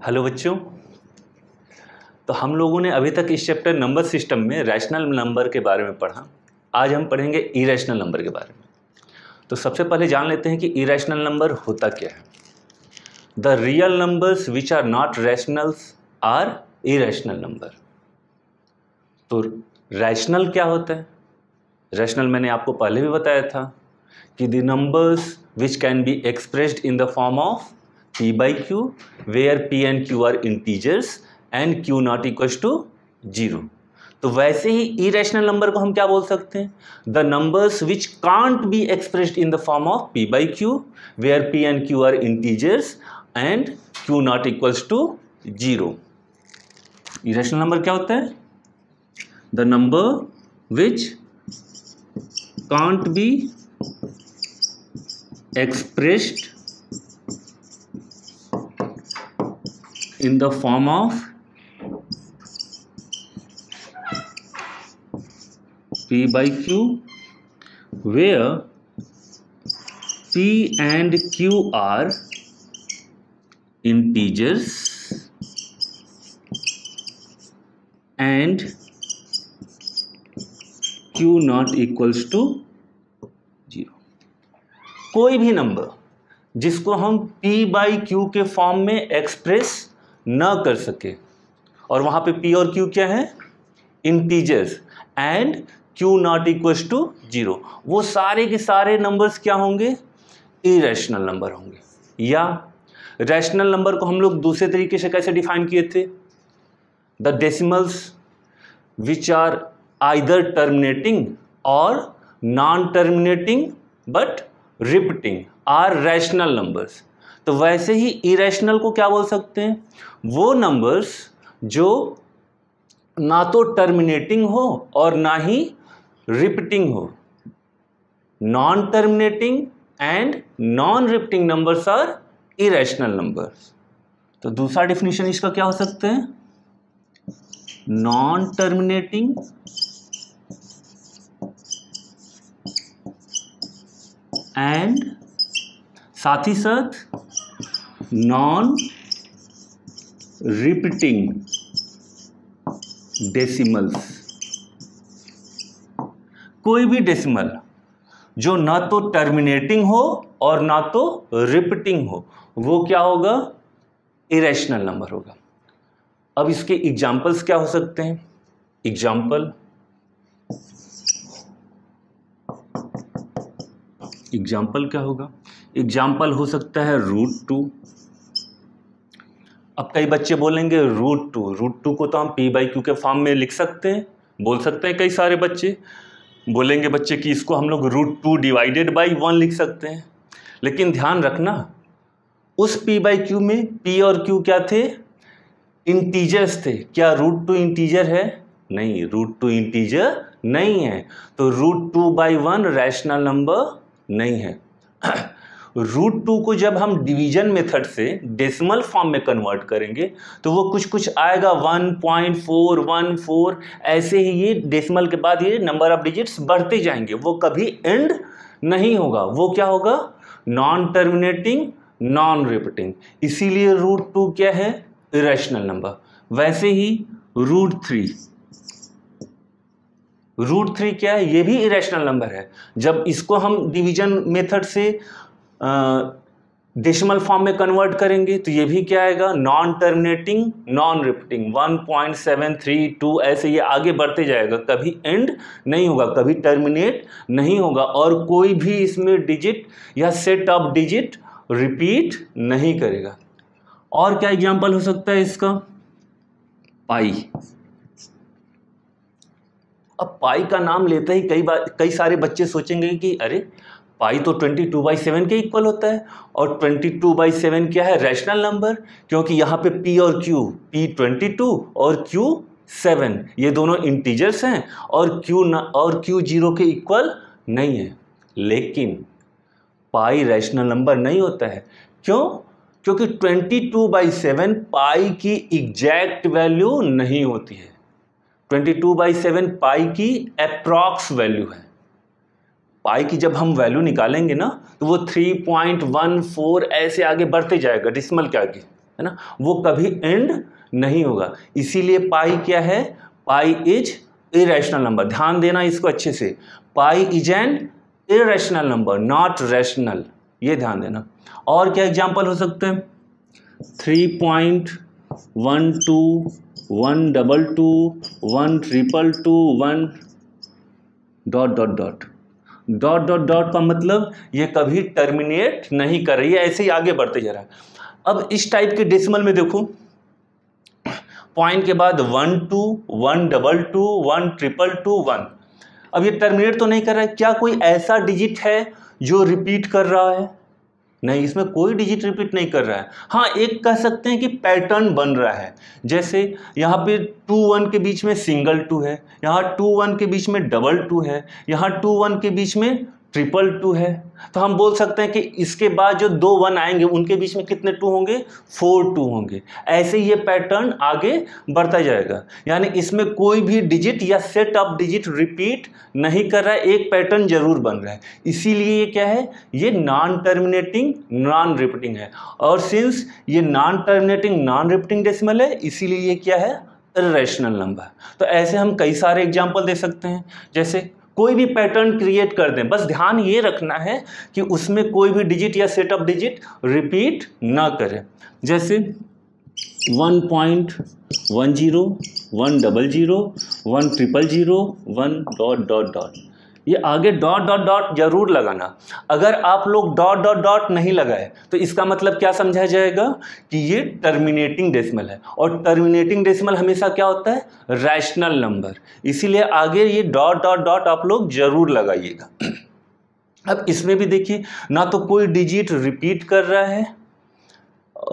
Hello बच्चों। तो हम लोगों ने अभी तक इस चैप्टर नंबर सिस्टम में रैशनल नंबर के बारे में पढ़ा। आज हम पढ़ेंगे इरेशनल नंबर के बारे में। तो सबसे पहले जान लेते हैं कि इरेशनल नंबर होता क्या है। The real numbers which are not rationals are irrational number. तो रैशनल क्या होता है? रैशनल मैंने आपको पहले भी बताया था कि the numbers which can be expressed in the form of p by q where p and q are integers and q not equals to 0। तो वैसे ही इरेशनल नंबर को हम क्या बोल सकते हैं? The numbers which can't be expressed in the form of p by q where p and q are integers and q not equals to 0। Irrational number क्या होता है? The number which can't be expressed in the form of p by q where p and q are integers and q not equals to 0। कोई भी number जिसको हम p by q के form में express न कर सके, और वहां पे p और q क्या है? Integers, and q not equals to 0, वो सारे के सारे नंबर्स क्या होंगे? इरेशनल नंबर होंगे। या रैशनल नंबर को हम लोग दूसरे तरीके से कैसे डिफाइन किए थे? The decimals which are either terminating or non terminating but repeating are rational numbers. तो वैसे ही इरेशनल को क्या बोल सकते हैं? वो नंबर्स जो ना तो टर्मिनेटिंग हो और ना ही रिपीटिंग हो। Non terminating and non repeating numbers are irrational numbers. तो दूसरा डेफिनेशन इसका क्या हो सकता है? नॉन टर्मिनेटिंग एंड साथ ही साथ नॉन रिपीटिंग डेसिमल्स। कोई भी डेसिमल जो ना तो टर्मिनेटिंग हो और ना तो रिपीटिंग हो, वो क्या होगा? इरेशनल नंबर होगा। अब इसके एग्जाम्पल्स क्या हो सकते हैं? एग्जाम्पल क्या होगा? एग्जाम्पल हो सकता है √2। अब कई बच्चे बोलेंगे √2 को तो हम p by q के फॉर्म में लिख सकते हैं, बोल सकते हैं। कई सारे बच्चे बोलेंगे बच्चे कि इसको हम लोग √2 डिवाइडेड बाई 1 लिख सकते हैं। लेकिन ध्यान रखना, उस p by q में p और q क्या थे? इंटीजर्स थे। क्या √2 इंटीजर है? नहीं, √2 इंटीजर नहीं है। तो √2/1 रैशनल नंबर नहीं है। √2 को जब हम डिवीजन मेथड से डेसिमल फॉर्म में कन्वर्ट करेंगे तो वो कुछ आएगा 1.414। ऐसे ही ये डेसिमल के बाद ये नंबर ऑफ डिजिट्स बढ़ते जाएंगे, वो कभी एंड नहीं होगा। वो क्या होगा? Non terminating, non repeating. इसीलिए √2 क्या है? Irrational number. वैसे ही √3 क्या है? ये भी इरेशनल नंबर है। जब इसको हम डिवीजन मेथड से डेसिमल फॉर्म में कन्वर्ट करेंगे तो ये भी क्या आएगा? Non terminating, non repeating. 1.732 ऐसे ये आगे बढ़ते जाएगा, कभी एंड नहीं होगा, कभी टर्मिनेट नहीं होगा, और कोई भी इसमें डिजिट या सेट ऑफ डिजिट रिपीट नहीं करेगा। और क्या एग्जांपल हो सकता है इसका? पाई। अब पाई का नाम लेते ही कई सारे बच्चे सोचेंगे कि अरे पाई तो 22/7 के इक्वल होता है, और 22/7 क्या है? Rational number. क्योंकि यहाँ पे p और q, p 22 और q 7, ये दोनों इंटीजर्स हैं, और q 0 के इक्वल नहीं है। लेकिन पाई रैशनल नंबर नहीं होता है। क्यों? क्योंकि 22/7 पाई की एग्जैक्ट वैल्यू नहीं होती है। 22/7 पाई की अप्रॉक्स वैल्यू है। पाई की जब हम वैल्यू निकालेंगे ना तो वो 3.14 ऐसे आगे बढ़ते जाएगा डेसिमल के आगे। है ना, वो कभी एंड नहीं होगा। इसीलिए पाई क्या है, पाई इज इरेशनल नंबर। ध्यान देना इसको अच्छे से, pi is an irrational number, not rational, ये ध्यान देना। और क्या एग्जांपल हो सकते हैं, 3.12 122 122 1 ... का मतलब ये कभी टर्मिनेट नहीं कर रही है, ऐसे ही आगे बढ़ते जा रहा है। अब इस टाइप के डेसिमल में देखो, पॉइंट के बाद 12 122 122 1, अब ये टर्मिनेट तो नहीं कर रहा है। क्या कोई ऐसा डिजिट है जो रिपीट कर रहा है? नहीं, इसमें कोई डिजिट रिपीट नहीं कर रहा है। हाँ, एक कह सकते हैं कि पैटर्न बन रहा है, जैसे यहाँ पे 2 1 के बीच में सिंगल 2 है, यहाँ 2 1 के बीच में डबल 2 है, यहाँ 2 1 के बीच में ट्रिपल 2 है। तो हम बोल सकते हैं कि इसके बाद जो 2 1 आएंगे उनके बीच में कितने 2 होंगे, 4 2 होंगे। ऐसे ही ये पैटर्न आगे बढ़ता जाएगा, यानी इसमें कोई भी डिजिट या सेट ऑफ डिजिट रिपीट नहीं कर रहा है, एक पैटर्न जरूर बन रहा है। इसीलिए ये क्या है, ये नॉन टर्मिनेटिंग नॉन रिपीटिंग है। और सिंस ये non terminating non repeating decimal है, इसीलिए ये क्या है, इरेशनल नंबर। तो ऐसे हम कई सारे एग्जाम्पल दे सकते हैं, जैसे कोई भी पैटर्न क्रिएट कर दें, बस ध्यान ये रखना है कि उसमें कोई भी डिजिट या सेट ऑफ डिजिट रिपीट ना करें। जैसे 1.10 100 100 1 ... ये आगे ... जरूर लगाना। अगर आप लोग ... नहीं लगाए तो इसका मतलब क्या समझा जाएगा कि ये टर्मिनेटिंग डेसिमल है, और टर्मिनेटिंग डेसिमल हमेशा क्या होता है, रैशनल नंबर। इसीलिए आगे ये ... आप लोग जरूर लगाइएगा। अब इसमें भी देखिए, ना तो कोई डिजिट रिपीट कर रहा है,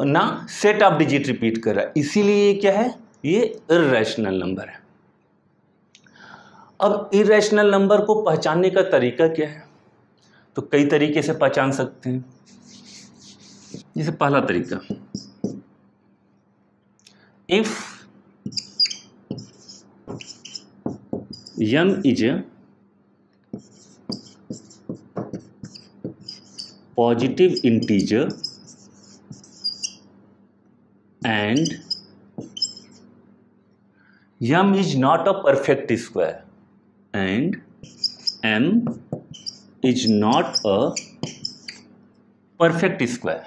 ना सेट ऑफ डिजिट रिपीट कर रहा है, इसीलिए ये क्या है, ये इरेशनल नंबर है। अब इरेशनल नंबर को पहचानने का तरीका क्या है, तो कई तरीके से पहचान सकते हैं। जैसे पहला तरीका, if m is a positive integer and m is not a perfect square and m is not a perfect square,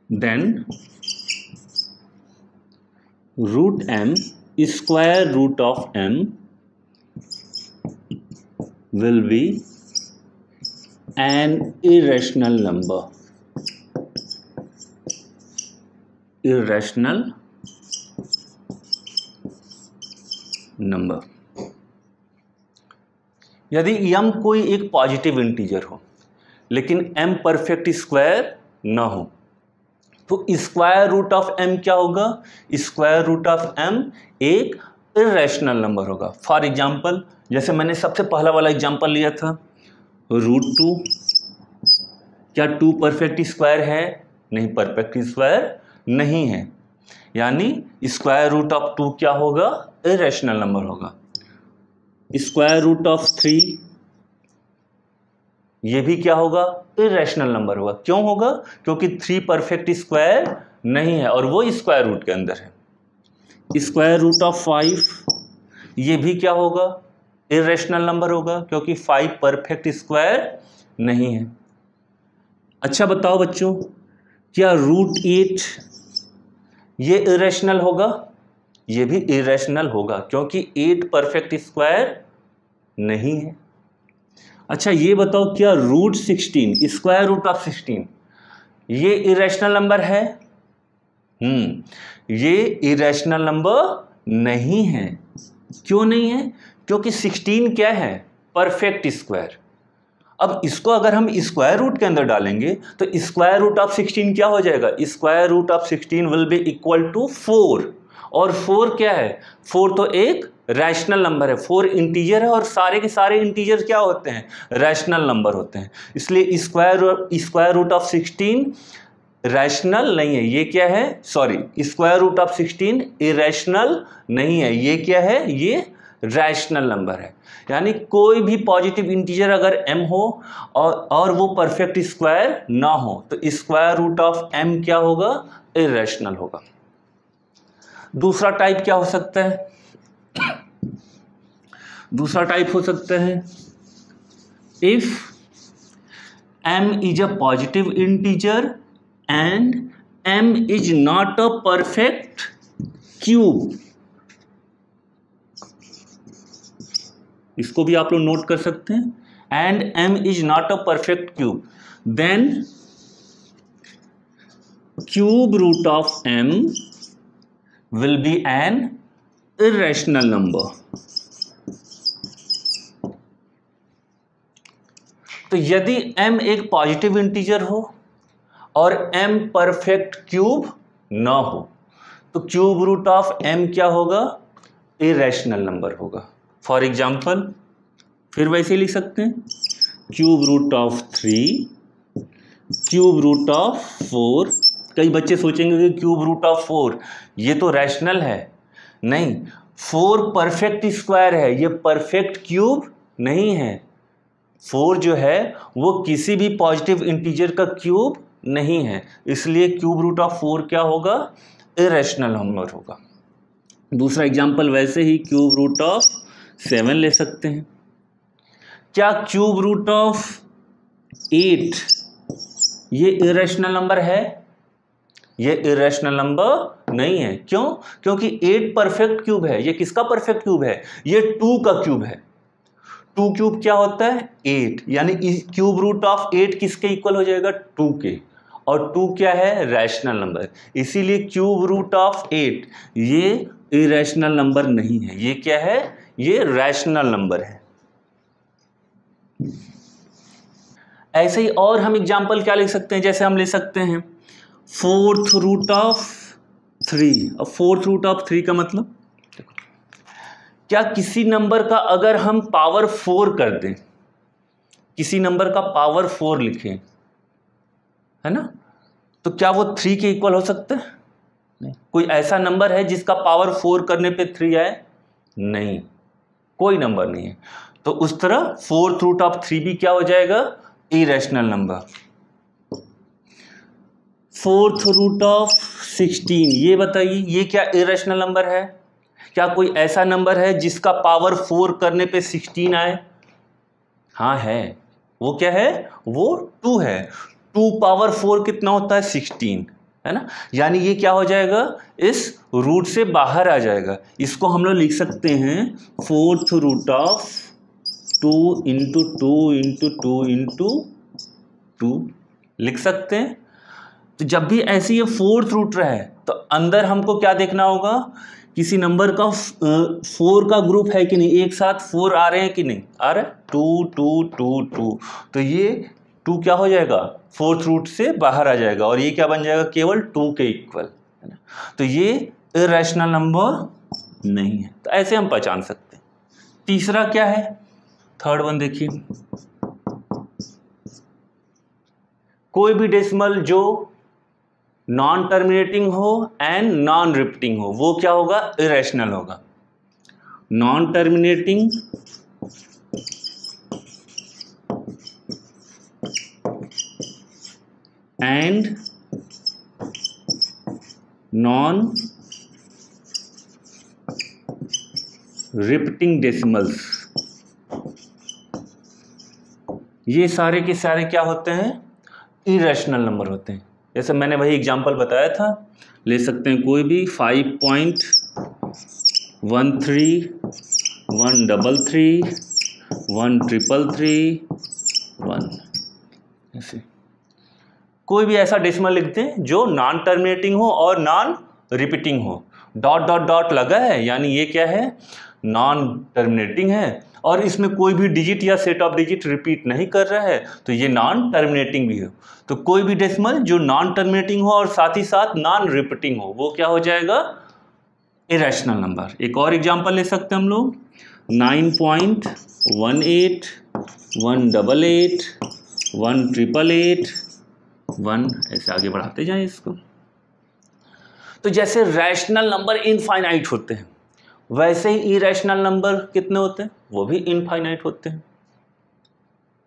then root m, square root of m will be an irrational number. irrational number. यदि m कोई एक positive integer हो लेकिन m perfect square ना हो, तो square root of m क्या होगा, स्क्वायर रूट ऑफ m एक इरेशनल नंबर होगा। फॉर एग्जाम्पल, जैसे मैंने सबसे पहला वाला एग्जाम्पल लिया था, √2, क्या 2 परफेक्ट स्क्वायर है? नहीं, परफेक्ट स्क्वायर नहीं है, यानी स्क्वायर रूट ऑफ 2 क्या होगा, इरेशनल नंबर होगा। स्क्वायर रूट ऑफ 3, ये भी क्या होगा, इरेशनल नंबर होगा। क्यों होगा, क्योंकि 3 परफेक्ट स्क्वायर नहीं है और वो स्क्वायर रूट के अंदर है। स्क्वायर रूट ऑफ 5, ये भी क्या होगा, इरेशनल नंबर होगा, क्योंकि 5 परफेक्ट स्क्वायर नहीं है। अच्छा बताओ बच्चों, क्या √8 ये इरेशनल होगा? ये भी इरेशनल होगा, क्योंकि 8 परफेक्ट स्क्वायर नहीं है। अच्छा ये बताओ, क्या √16 स्क्वायर रूट ऑफ 16 ये इरेशनल नंबर है? ये इरेशनल नंबर नहीं है। क्यों नहीं है? क्योंकि 16 क्या है, परफेक्ट स्क्वायर। अब इसको अगर हम स्क्वायर रूट के अंदर डालेंगे तो स्क्वायर रूट ऑफ 16 क्या हो जाएगा, square root of 16 will be equal to 4। और 4 क्या है, 4 तो एक रैशनल नंबर है, 4 इंटीजर है और सारे के सारे इंटीजर क्या होते हैं, रैशनल नंबर होते हैं। इसलिए स्क्वायर रूट ऑफ 16 रैशनल नहीं है। ये क्या है, sorry, square root of 16 irrational नहीं है। ये क्या है, ये रैशनल नंबर है। यानी कोई भी पॉजिटिव इंटीजर अगर m हो और वो परफेक्ट स्क्वायर ना हो तो स्क्वायर रूट ऑफ m क्या होगा, इररेशनल होगा। दूसरा टाइप क्या हो सकता है, दूसरा टाइप हो सकता है if m is a positive integer and m is not a perfect cube। इसको भी आप लोग नोट कर सकते हैं। and m is not a perfect cube, then cube root of m will be an irrational number। तो यदि m एक पॉजिटिव इंटीजर हो और m परफेक्ट क्यूब ना हो तो क्यूब रूट ऑफ m क्या होगा, इररेशनल नंबर होगा। फॉर एग्जाम्पल फिर वैसे लिख सकते हैं cube root of 3, cube root of 4। कई बच्चे सोचेंगे कि क्यूब रूट ऑफ 4 ये तो रैशनल है, नहीं, 4 परफेक्ट स्क्वायर है, ये परफेक्ट क्यूब नहीं है। 4 जो है वो किसी भी पॉजिटिव इंटीजर का क्यूब नहीं है, इसलिए क्यूब रूट ऑफ 4 क्या होगा, इररेशनल नंबर होगा। दूसरा एग्जांपल वैसे ही क्यूब रूट ऑफ 7 ले सकते हैं। क्या क्यूब रूट ऑफ 8 ये इररेशनल नंबर है, ये इररेशनल नंबर नहीं है। क्यों, क्योंकि 8 परफेक्ट क्यूब है। ये किसका परफेक्ट क्यूब है, ये 2 का क्यूब है। 2 क्यूब क्या होता है, 8, यानी क्यूब रूट ऑफ 8 किसके इक्वल हो जाएगा, 2 के, और 2 क्या है, रैशनल नंबर। इसीलिए क्यूब रूट ऑफ 8 ये इररेशनल नंबर नहीं है, ये क्या है, ये रैशनल नंबर है। ऐसे ही और हम एग्जांपल क्या लिख सकते हैं, जैसे हम ले सकते हैं 4th रूट ऑफ 3। अब 4th रूट ऑफ 3 का मतलब, क्या किसी नंबर का अगर हम पावर 4 कर दें, किसी नंबर का पावर 4 लिखें, है ना, तो क्या वो 3 के इक्वल हो सकता है, नहीं। कोई ऐसा नंबर है जिसका पावर 4 करने पे 3 आए, नहीं, कोई नंबर नहीं है। तो उस तरह 4th रूट ऑफ 3 भी क्या हो जाएगा, irrational number. 4th root of 16, ये बताइए ये क्या इररेशनल नंबर है, क्या कोई ऐसा नंबर है जिसका पावर 4 करने पे 16 आए, हाँ है, वो क्या है, वो 2 है। 2 पावर 4 कितना होता है, 16, है ना, यानी ये क्या हो जाएगा, इस रूट से बाहर आ जाएगा। इसको हम लोग लिख सकते हैं 4th root of 2 into 2 into 2 into 2 लिख सकते हैं। तो जब भी ऐसे ये 4th रूट रहे तो अंदर हमको क्या देखना होगा, किसी नंबर का 4 का ग्रुप है कि नहीं, एक साथ 4 आ रहे हैं कि नहीं, आ रहा है, 2 2 2 2, तो ये 2 क्या हो जाएगा, 4th रूट से बाहर आ जाएगा और ये क्या बन जाएगा, केवल 2 के इक्वल, है ना। तो ये इररेशनल नंबर नहीं है। तो ऐसे हम पहचान सकते हैं। तीसरा क्या है, थर्ड वन देखिए, कोई भी डेसिमल जो नॉन टर्मिनेटिंग हो एंड नॉन रिपीटिंग हो, वो क्या होगा, इररेशनल होगा। Non terminating and non repeating decimals, ये सारे के सारे क्या होते हैं, इररेशनल नंबर होते हैं। जैसे मैंने वही एग्जांपल बताया था, ले सकते हैं कोई भी 5.13 133 133 1, ऐसे कोई भी ऐसा डेसिमल लिखते हैं जो नॉन टर्मिनेटिंग हो और नॉन रिपीटिंग हो। डॉट डॉट डॉट लगा है यानी ये क्या है, नॉन टर्मिनेटिंग है, और इसमें कोई भी डिजिट या सेट ऑफ डिजिट रिपीट नहीं कर रहा है, तो ये नॉन टर्मिनेटिंग भी है। तो कोई भी डेसिमल जो नॉन टर्मिनेटिंग हो और साथ ही साथ नॉन रिपीटिंग हो, वो क्या हो जाएगा, इररेशनल नंबर। एक और एग्जांपल ले सकते हैं हम लोग 9.18 188 1888 1, ऐसे आगे बढ़ाते जाएं इसको। तो जैसे रैशनल नंबर इनफाइनाइट होते हैं, वैसे ही इरेशनल नंबर कितने होते हैं, वो भी इनफाइनाइट होते हैं।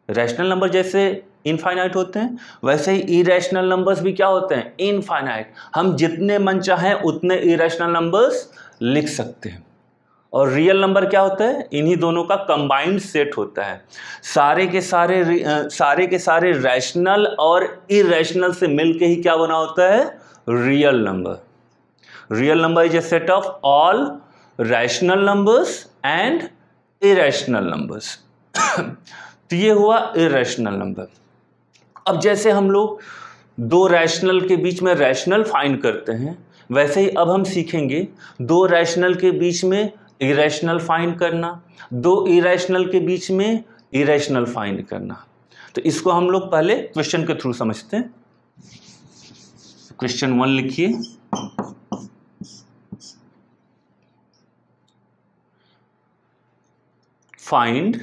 रैशनल नंबर जैसे इनफाइनाइट होते हैं वैसे ही इरेशनल नंबर्स भी क्या होते हैं, इनफाइनाइट। हम जितने मन चाहें उतने इरेशनल नंबर्स लिख सकते हैं। और रियल नंबर क्या होता है, इन्हीं दोनों का कंबाइंड सेट होता है। सारे के सारे रैशनल और इरेशनल से मिलके ही क्या बना होता है, real number. Real number is a set of all rational numbers and irrational numbers. तो ये हुआ इरेशनल नंबर। अब जैसे हम लोग दो रैशनल के बीच में रैशनल फाइंड करते हैं, वैसे ही अब हम सीखेंगे दो रैशनल के बीच में इरेशनल फाइंड करना, दो इरेशनल के बीच में इरेशनल फाइंड करना। तो इसको हम लोग पहले क्वेश्चन के थ्रू समझते हैं। क्वेश्चन 1 लिखिए, find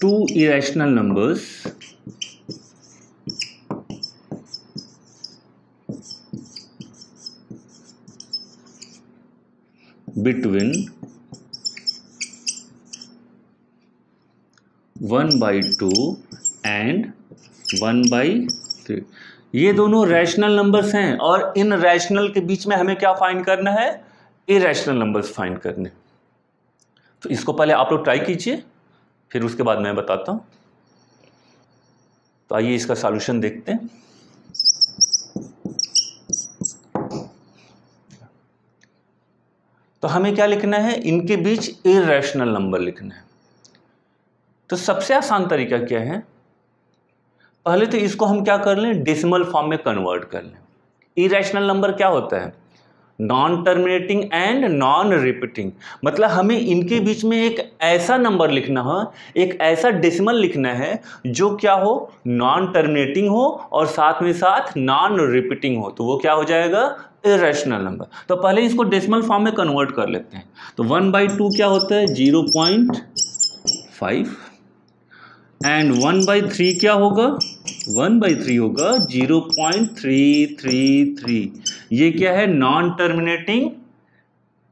two irrational numbers between 1/2 and 1/3। ये दोनों रैशनल नंबर्स हैं और इन रैशनल के बीच में हमें क्या फाइंड करना है, इरेशनल नंबर्स फाइंड करने। तो इसको पहले आप लोग ट्राई कीजिए, फिर उसके बाद मैं बताता हूं। तो आइए इसका सॉल्यूशन देखते हैं। तो हमें क्या लिखना है, इनके बीच इरेशनल नंबर लिखना है। तो सबसे आसान तरीका क्या है, पहले तो इसको हम क्या कर लें, डेसिमल फॉर्म में कन्वर्ट कर लें। इरेशनल नंबर क्या होता है, non terminating and non repeating. मतलब हमें इनके बीच में एक ऐसा नंबर लिखना है, एक ऐसा डेसिमल लिखना है जो क्या हो, नॉन टर्मिनेटिंग हो और साथ में साथ नॉन रिपीटिंग हो। तो वो क्या हो जाएगा, इरेशनल नंबर। तो पहले इसको डेसिमल फॉर्म में कन्वर्ट कर लेते हैं। तो 1/2 क्या होता है, 0.5 एंड 1/3 क्या होगा, 1/3 होगा 0.333। ये क्या है, non terminating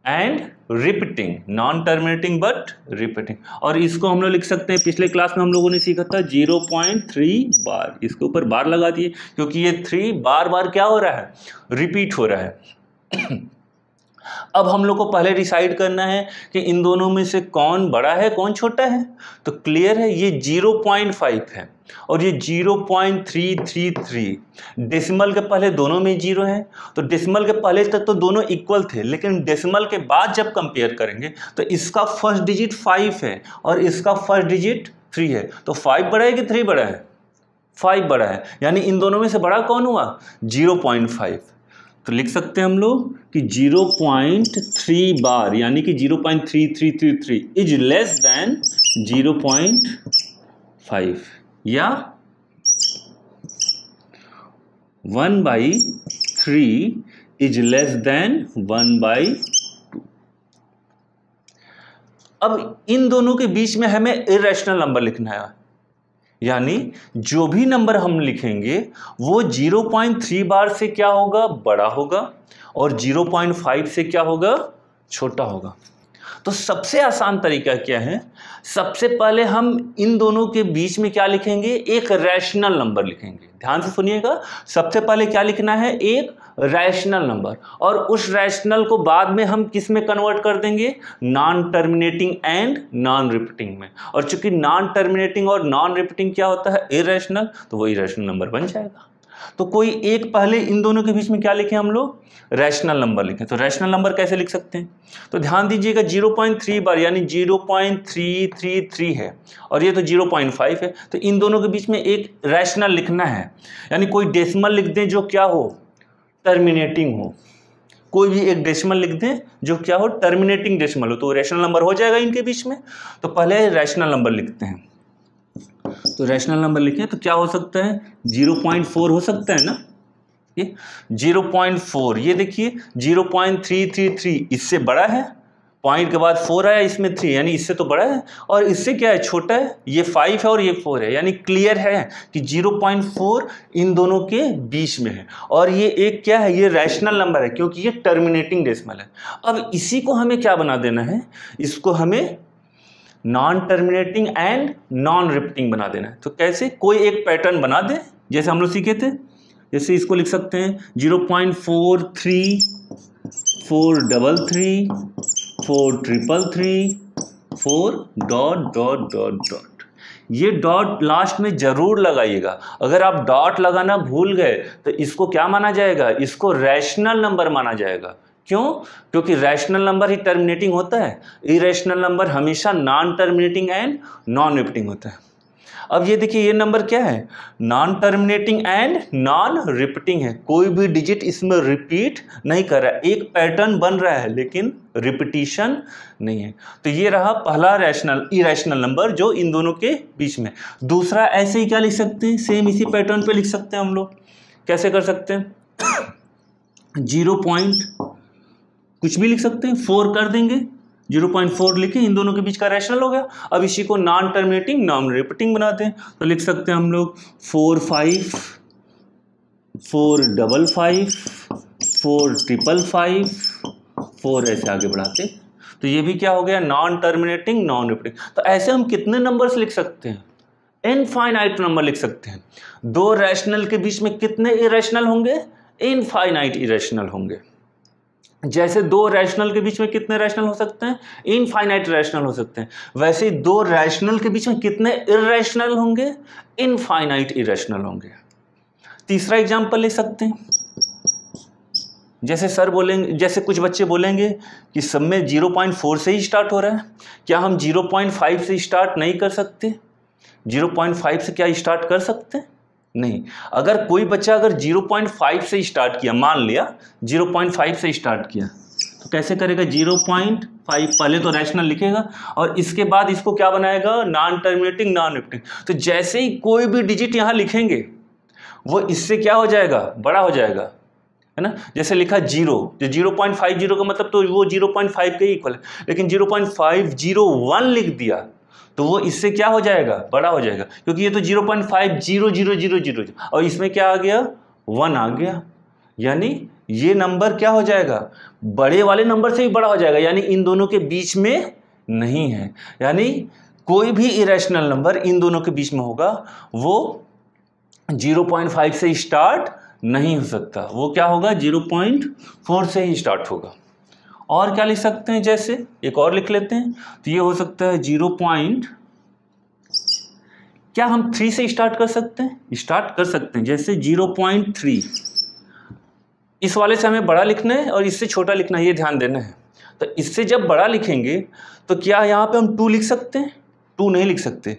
and repeating, non terminating but repeating. और इसको हम लोग लिख सकते हैं, पिछले क्लास में हम लोगों ने सीखा था 0.3 बार। इसके ऊपर बार लगा दिए क्योंकि ये 3 बार बार क्या हो रहा है, रिपीट हो रहा है। अब हम लोग को पहले डिसाइड करना है कि इन दोनों में से कौन बड़ा है कौन छोटा है। तो क्लियर है, ये 0.5 है और ये 0.333। डेसिमल के पहले दोनों में 0 है, तो डेसिमल के पहले तक तो दोनों इक्वल थे, लेकिन डेसिमल के बाद जब कंपेयर करेंगे तो इसका फर्स्ट डिजिट 5 है और इसका फर्स्ट डिजिट 3 है। तो 5 बड़ा है कि 3 बड़ा है, 5 बड़ा है। यानी इन दोनों में से बड़ा कौन हुआ, 0.5। तो लिख सकते हैं हम लोग कि 0.3 बार यानी कि 0.3333 इज लेस देन 0.5 या 1/3 इज लेस देन 1/2। अब इन दोनों के बीच में हमें इरेशनल नंबर लिखना है, यानी जो भी नंबर हम लिखेंगे वो 0.3 बार से क्या होगा, बड़ा होगा और 0.5 से क्या होगा, छोटा होगा। तो सबसे आसान तरीका क्या है, सबसे पहले हम इन दोनों के बीच में क्या लिखेंगे, एक रैशनल नंबर लिखेंगे। ध्यान से सुनिएगा, सबसे पहले क्या लिखना है, एक रैशनल नंबर, और उस रैशनल को बाद में हम किस में कन्वर्ट कर देंगे, non terminating and non repeating में। और चूंकि non terminating or non repeating क्या होता है, इरेशनल, तो वो इरेशनल नंबर बन जाएगा। तो कोई एक पहले इन दोनों के बीच में क्या लिखें हम लोग, रैशनल नंबर लिखें। तो रैशनल नंबर कैसे लिख सकते हैं, तो ध्यान दीजिएगा 0.3 बार यानी 0.333 है और ये तो 0.5 है। तो इन दोनों के बीच में एक रैशनल लिखना है, यानी कोई डेसिमल लिख दें जो क्या हो, टर्मिनेटिंग हो। कोई भी एक डेसिमल लिख दें जो क्या हो, टर्मिनेटिंग डेसिमल हो, तो रैशनल नंबर हो जाएगा इनके बीच में। तो पहले रैशनल नंबर लिखते हैं। तो रैशनल नंबर लिखें तो क्या हो सकता है, 0.4 हो सकता है ना, ये 0.4। ये देखिए 0.333 इससे बड़ा है, पॉइंट के बाद 4 आया, इसमें 3, यानी इससे तो बड़ा है, और इससे क्या है, छोटा है। ये 5 है और ये 4 है, यानी क्लियर है कि 0.4 इन दोनों के बीच में है। और ये एक क्या है, ये रैशनल नंबर है क्योंकि ये टर्मिनेटिंग डेसिमल है। अब इसी को हमें क्या बना देना है, इसको हमें non terminating and non repeating बना देना है। तो कैसे, कोई एक पैटर्न बना दे, जैसे हम लोग सीखे थे। जैसे इसको लिख सकते हैं 0.434333 4333 4 ... ये डॉट लास्ट में जरूर लगाइएगा। अगर आप डॉट लगाना भूल गए तो इसको क्या माना जाएगा, इसको रैशनल नंबर माना जाएगा। क्यों? क्योंकि रैशनल नंबर ही टर्मिनेटिंग होता है, इरेशनल नंबर हमेशा non terminating and non repeating होता है। अब ये देखिए, ये नंबर क्या है, non terminating and non repeating है। कोई भी डिजिट इसमें रिपीट नहीं कर रहा है, एक पैटर्न बन रहा है लेकिन रिपीटिशन नहीं है। तो ये रहा पहला रैशनल इरेशनल नंबर जो इन दोनों के बीच में। दूसरा ऐसे ही क्या लिख सकते हैं, सेम इसी पैटर्न पे लिख सकते हैं हम लोग। कैसे कर सकते हैं 0. कुछ भी लिख सकते हैं, 4 कर देंगे, 0.4 लिखे, इन दोनों के बीच का रैशनल हो गया। अब इसी को नॉन टर्मिनेटिंग नॉन रिपीटिंग बनाते हैं, तो लिख सकते हैं हम लोग 4 5 4 5 5 4 5 4 ऐसे आगे बढ़ाते। तो ये भी क्या हो गया, नॉन टर्मिनेटिंग नॉन रिपीटिंग। तो ऐसे हम कितने नंबर्स लिख सकते हैं, इनफाइनाइट नंबर लिख सकते हैं। दो रैशनल के बीच में कितने इरेशनल होंगे, इनफाइनाइट इरेशनल होंगे। जैसे दो रैशनल के बीच में कितने रैशनल हो सकते हैं, इनफाइनाइट रैशनल हो सकते हैं, वैसे दो रैशनल के बीच में कितने इरेशनल होंगे, इनफाइनाइट इरेशनल होंगे। तीसरा एग्जांपल ले सकते हैं, जैसे सर बोलेंगे, जैसे कुछ बच्चे बोलेंगे कि सब में 0.4 से ही स्टार्ट हो रहा है, क्या हम 0.5 से स्टार्ट नहीं कर सकते? 0.5 से क्या स्टार्ट कर सकते हैं? नहीं। अगर कोई बच्चा अगर 0.5 से स्टार्ट किया, मान लिया 0.5 से स्टार्ट किया, तो कैसे करेगा, 0.5 पहले तो रैशनल लिखेगा और इसके बाद इसको क्या बनाएगा, नॉन टर्मिनेटिंग नॉन रिपीटिंग। तो जैसे ही कोई भी डिजिट यहाँ लिखेंगे वो इससे क्या हो जाएगा, बड़ा हो जाएगा, है ना। जैसे लिखा 0, जो 0.50 का मतलब तो वो 0.5 के इक्वल है, लेकिन 0.501 लिख दिया तो वो इससे क्या हो जाएगा, बड़ा हो जाएगा, क्योंकि ये तो 0.500000 और इसमें क्या आ गया, 1 आ गया। यानी ये नंबर क्या हो जाएगा, बड़े वाले नंबर से भी बड़ा हो जाएगा, यानी इन दोनों के बीच में नहीं है। यानी कोई भी इरेशनल नंबर इन दोनों के बीच में होगा वो 0.5 से स्टार्ट नहीं हो सकता, वो क्या होगा, 0.4 से ही स्टार्ट होगा। और क्या लिख सकते हैं, जैसे एक और लिख लेते हैं, तो ये हो सकता है 0. क्या हम 3 से स्टार्ट कर सकते हैं, स्टार्ट कर सकते हैं, जैसे 0.3। इस वाले से हमें बड़ा लिखना है और इससे छोटा लिखना है, ये ध्यान देना है। तो इससे जब बड़ा लिखेंगे तो क्या यहाँ पे हम 2 लिख सकते हैं, 2 नहीं लिख सकते।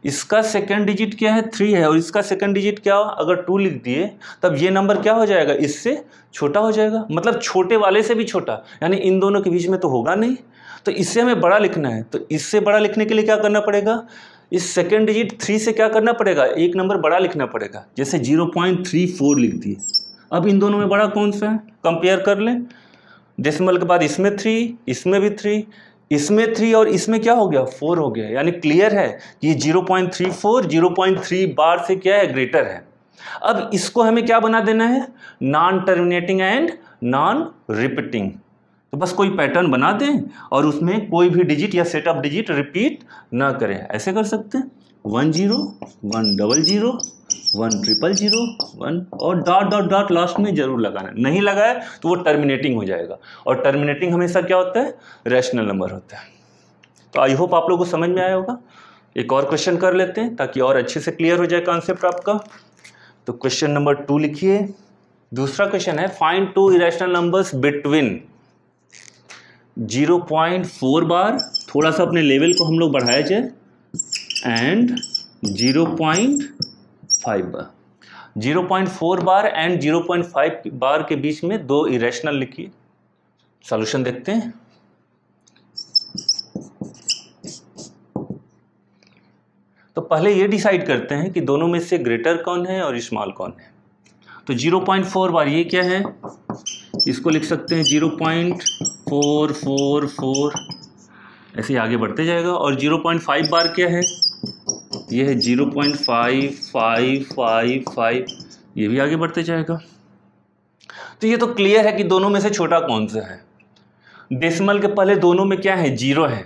इसका सेकंड डिजिट क्या है, 3 है, और इसका सेकंड डिजिट क्या, अगर 2 लिख दिए तब ये नंबर क्या हो जाएगा, इससे छोटा हो जाएगा, मतलब छोटे वाले से भी छोटा, यानी इन दोनों के बीच में तो होगा नहीं। तो इससे हमें बड़ा लिखना है, तो इससे बड़ा लिखने के लिए क्या करना पड़ेगा, इस सेकंड डिजिट 3 से क्या करना पड़ेगा, एक नंबर बड़ा लिखना पड़ेगा, जैसे 0.34 लिख दिए। अब इन दोनों में बड़ा कौन सा है, कंपेयर कर लें। डेसिमल के बाद इसमें 3, इसमें भी 3, इसमें 3 और इसमें क्या हो गया, 4 हो गया। यानी क्लियर है कि ये 0.34 0.3 बार से क्या है, ग्रेटर है। अब इसको हमें क्या बना देना है, non terminating and non repeating. तो बस कोई पैटर्न बना दें और उसमें कोई भी डिजिट या सेट ऑफ डिजिट रिपीट ना करें। ऐसे कर सकते हैं 1 0 1 00 1 000 1 और डॉट डॉट डॉट लास्ट में जरूर लगाना, नहीं लगाए तो वो टर्मिनेटिंग हो जाएगा, और टर्मिनेटिंग हमेशा क्या होता है, रैशनल नंबर होता है। तो आई होप आप लोगों को समझ में आया होगा। एक और क्वेश्चन कर लेते हैं ताकि और अच्छे से क्लियर हो जाए कॉन्सेप्ट आपका। तो क्वेश्चन नंबर 2 लिखिए। दूसरा क्वेश्चन है, फाइंड 2 इरेशनल नंबर्स बिटवीन 0.4 बार, थोड़ा सा अपने लेवल को हम लोग बढ़ाया जाए, एंड 0.5 बार। 0.4 बार एंड 0.5 बार के बीच में 2 इरेशनल लिखिए। सॉल्यूशन देखते हैं। तो पहले ये डिसाइड करते हैं कि दोनों में से ग्रेटर कौन है और स्मॉल कौन है। तो 0.4 बार ये क्या है, इसको लिख सकते हैं 0.444 ऐसे ही आगे बढ़ते जाएगा। और 0.5 बार क्या है, ये है 0.5555, ये भी आगे बढ़ते जाएगा। तो ये तो क्लियर है कि दोनों में से छोटा कौन सा है। डेसिमल के पहले दोनों में क्या है, 0 है,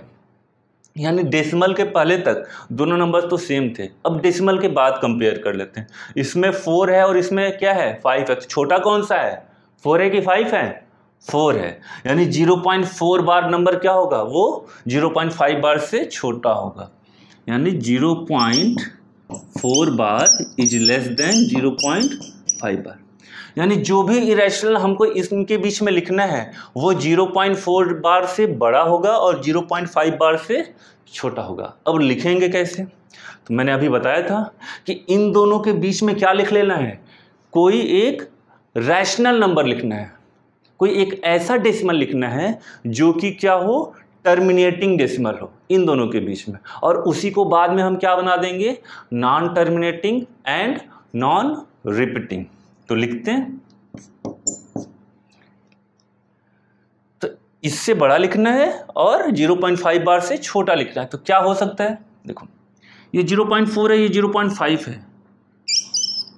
यानी डेसिमल के पहले तक दोनों नंबर तो सेम थे। अब डेसिमल के बाद कंपेयर कर लेते हैं। इसमें 4 है और इसमें क्या है, 5 है। तो छोटा कौन सा है, 4 है कि 5 है, 4 है। यानी 0.4 बार नंबर क्या होगा, वो 0.5 बार से छोटा होगा। यानी 0.4 बार इज लेस देन 0.5 बार। यानी जो भी इरेशनल हमको इनके बीच में लिखना है वो 0.4 बार से बड़ा होगा और 0.5 बार से छोटा होगा। अब लिखेंगे कैसे, तो मैंने अभी बताया था कि इन दोनों के बीच में क्या लिख लेना है, कोई एक रैशनल नंबर लिखना है, कोई एक ऐसा डेसिमल लिखना है जो कि क्या हो, टर्मिनेटिंग डेसिमल हो इन दोनों के बीच में। और उसी को बाद में हम क्या बना देंगे, non terminating and non repeating. तो लिखते हैं, तो इससे बड़ा लिखना है और 0.5 बार से छोटा लिखना है। तो क्या हो सकता है, देखो ये 0.4 है, ये 0.5 है,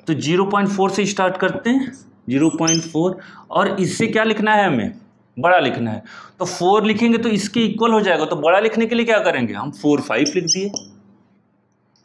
तो 0.4 से स्टार्ट करते हैं, 0.4, और इससे क्या लिखना है, हमें बड़ा लिखना है। तो 4 लिखेंगे तो इसके इक्वल हो जाएगा। तो बड़ा लिखने के लिए क्या करेंगे, हम 4-5 लिख दिए।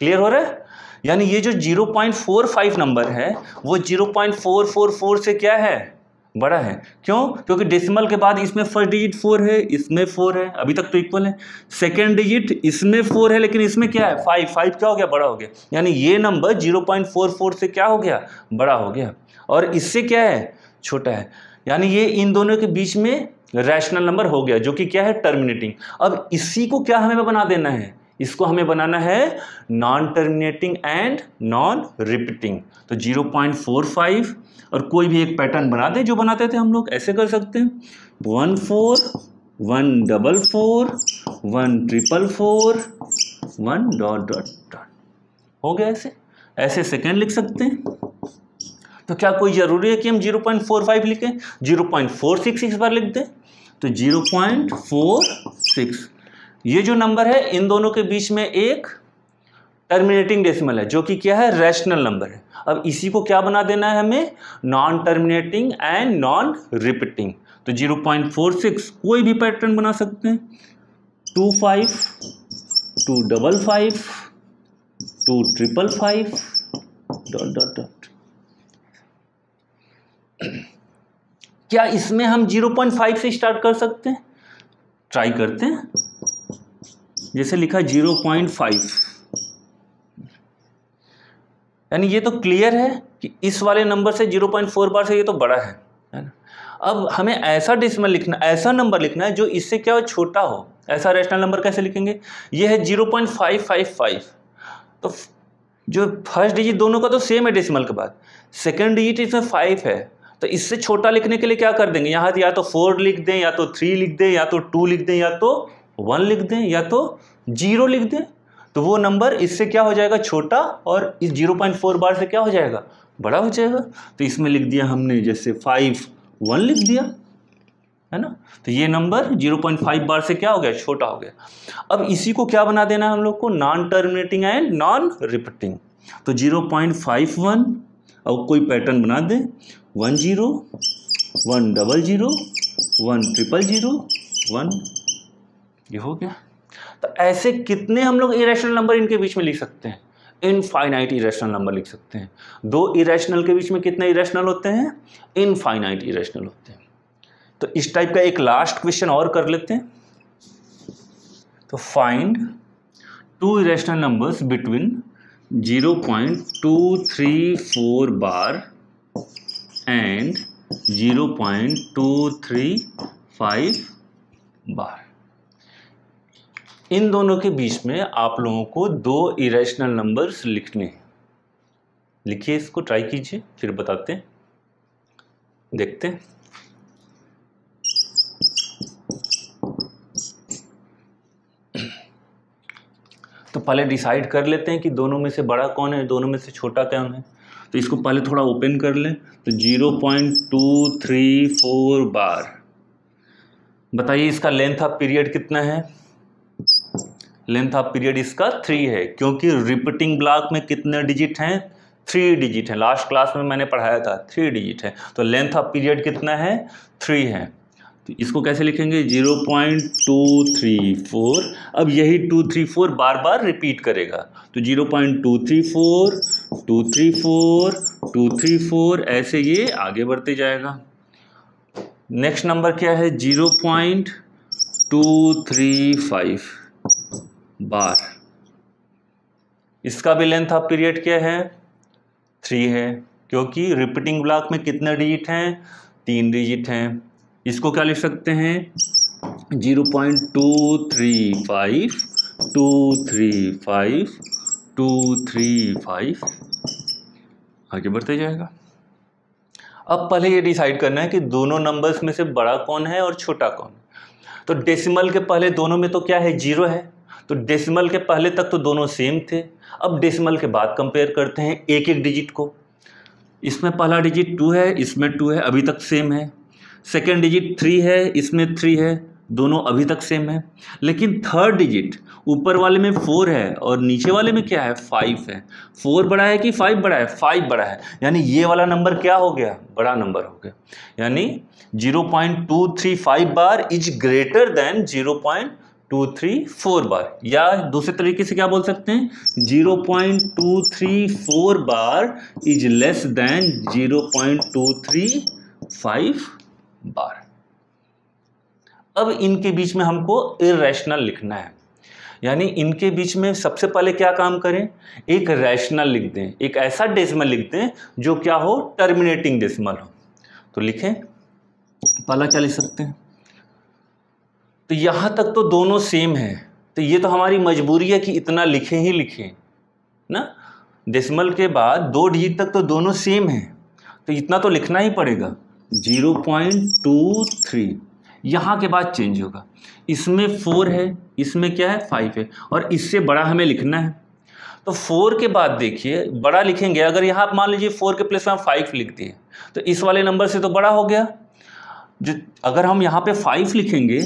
क्लियर हो रहा है। यानी ये जो 0.45 नंबर है वो 0.444 से क्या है, बड़ा है। क्यों, क्योंकि डेसिमल के बाद इसमें फर्स्ट डिजिट 4 है, इसमें 4 है, अभी तक तो इक्वल है। सेकेंड डिजिट इसमें 4 है लेकिन इसमें क्या है, 5 क्या हो गया, बड़ा हो गया। यानी ये नंबर 0.44 से क्या हो गया, बड़ा हो गया, और इससे क्या है, छोटा है। यानी ये इन दोनों के बीच में रैशनल नंबर हो गया जो कि क्या है, टर्मिनेटिंग। अब इसी को क्या हमें बना देना है, इसको हमें बनाना है non terminating and non repeating. तो 0.45 और कोई भी एक पैटर्न बना दे जो बनाते थे हम लोग, ऐसे कर सकते हैं 14 144 144 1 ... हो गया। ऐसे सेकेंड लिख सकते हैं। तो क्या कोई ज़रूरी है कि हम 0.45 लिखें, 0.46 इस बार लिख दें। तो 0.46 ये जो नंबर है इन दोनों के बीच में एक टर्मिनेटिंग डेसिमल है जो कि क्या है, रैशनल नंबर है। अब इसी को क्या बना देना है हमें, non terminating and non repeating. तो 0.46 कोई भी पैटर्न बना सकते हैं, 25 255 255 ... क्या इसमें हम 0.5 से स्टार्ट कर सकते हैं, ट्राई करते हैं। जैसे लिखा 0.5, यानी ये तो क्लियर है कि इस वाले नंबर से 0.4 बार से ये तो बड़ा है ना। अब हमें ऐसा डेसिमल लिखना, ऐसा नंबर लिखना है जो इससे क्या हो, छोटा हो। ऐसा रैशनल नंबर कैसे लिखेंगे, ये है 0.555। तो जो फर्स्ट डिजिट दोनों का तो सेम है डेसिमल के बाद, सेकेंड डिजिट इसमें 5 है। तो इससे छोटा लिखने के लिए क्या कर देंगे, यहाँ या तो 4 लिख दें, या तो 3 लिख दें, या तो 2 लिख दें, या तो 1 लिख दें, या तो 0 लिख दें। तो वो नंबर इससे क्या हो जाएगा, छोटा, और इस 0.4 बार से क्या हो जाएगा, बड़ा हो जाएगा। तो इसमें लिख दिया हमने, जैसे 5 1 लिख दिया, है ना। तो ये नंबर 0.5 बार से क्या हो गया, छोटा हो गया। अब इसी को क्या बना देना है हम लोग को, non terminating and non repeating. तो 0.51 और कोई पैटर्न बना दें, 10 100 100 1, ये हो गया। तो ऐसे कितने हम लोग इरेशनल नंबर इनके बीच में लिख सकते हैं, इनफाइनाइट इरेशनल नंबर लिख सकते हैं। दो इरेशनल के बीच में कितने इरेशनल होते हैं, इनफाइनाइट इरेशनल होते हैं। तो इस टाइप का एक लास्ट क्वेश्चन और कर लेते हैं। तो find 2 irrational numbers between 0.234 bar and 0.235 बार। इन दोनों के बीच में आप लोगों को 2 इरेशनल नंबर्स लिखने हैं। लिखिए, इसको ट्राई कीजिए, फिर बताते हैं, देखते हैं। तो पहले डिसाइड कर लेते हैं कि दोनों में से बड़ा कौन है, दोनों में से छोटा कौन है। तो इसको पहले थोड़ा ओपन कर लें। तो 0.234 बार, बताइए इसका लेंथ ऑफ पीरियड कितना है, लेंथ ऑफ पीरियड इसका 3 है, क्योंकि रिपीटिंग ब्लॉक में कितने डिजिट हैं, 3 डिजिट हैं। लास्ट क्लास में मैंने पढ़ाया था 3 डिजिट है, तो लेंथ ऑफ पीरियड कितना है, 3 है। तो इसको कैसे लिखेंगे, 0.234। अब यही 234 बार बार रिपीट करेगा, तो 0.234 234 234 ऐसे ये आगे बढ़ते जाएगा। नेक्स्ट नंबर क्या है, 0.235 बार। इसका भी लेंथ ऑफ पीरियड क्या है, 3 है, क्योंकि रिपीटिंग ब्लॉक में कितने डिजिट हैं, 3 डिजिट हैं। इसको क्या लिख सकते हैं, 0.235 235 235 आगे बढ़ते जाएगा। अब पहले ये डिसाइड करना है कि दोनों नंबर्स में से बड़ा कौन है और छोटा कौन है। तो डेसिमल के पहले दोनों में तो क्या है, 0 है, तो डेसिमल के पहले तक तो दोनों सेम थे। अब डेसिमल के बाद कंपेयर करते हैं एक एक डिजिट को। इसमें पहला डिजिट 2 है, इसमें 2 है, अभी तक सेम है। सेकेंड डिजिट 3 है, इसमें 3 है, दोनों अभी तक सेम है। लेकिन थर्ड डिजिट ऊपर वाले में 4 है और नीचे वाले में क्या है, 5 है। 4 बड़ा है कि 5 बड़ा है, 5 बड़ा है, यानी ये वाला नंबर क्या हो गया, बड़ा नंबर हो गया। यानी 0.235 बार इज ग्रेटर देन 0.234 बार, या दूसरे तरीके से क्या बोल सकते हैं, 0.234 बार इज लेस देन 0.235 बार। अब इनके बीच में हमको इरेशनल लिखना है, यानी इनके बीच में सबसे पहले क्या काम करें, एक रैशनल लिख दें, एक ऐसा डेसिमल लिख दें जो क्या हो, टर्मिनेटिंग डेसिमल हो। तो लिखें, पहला क्या लिख सकते हैं, तो यहां तक तो दोनों सेम है, तो ये तो हमारी मजबूरी है कि इतना लिखें ही लिखें ना। डेसिमल के बाद 2 डिजिट तक तो दोनों सेम है, तो इतना तो लिखना ही पड़ेगा। 0.23 यहाँ के बाद चेंज होगा, इसमें 4 है, इसमें क्या है, 5 है, और इससे बड़ा हमें लिखना है। तो 4 के बाद देखिए बड़ा लिखेंगे, अगर यहाँ मान लीजिए 4 के प्लेस में हम 5 लिख दिए तो इस वाले नंबर से तो बड़ा हो गया। जो अगर हम यहाँ पे 5 लिखेंगे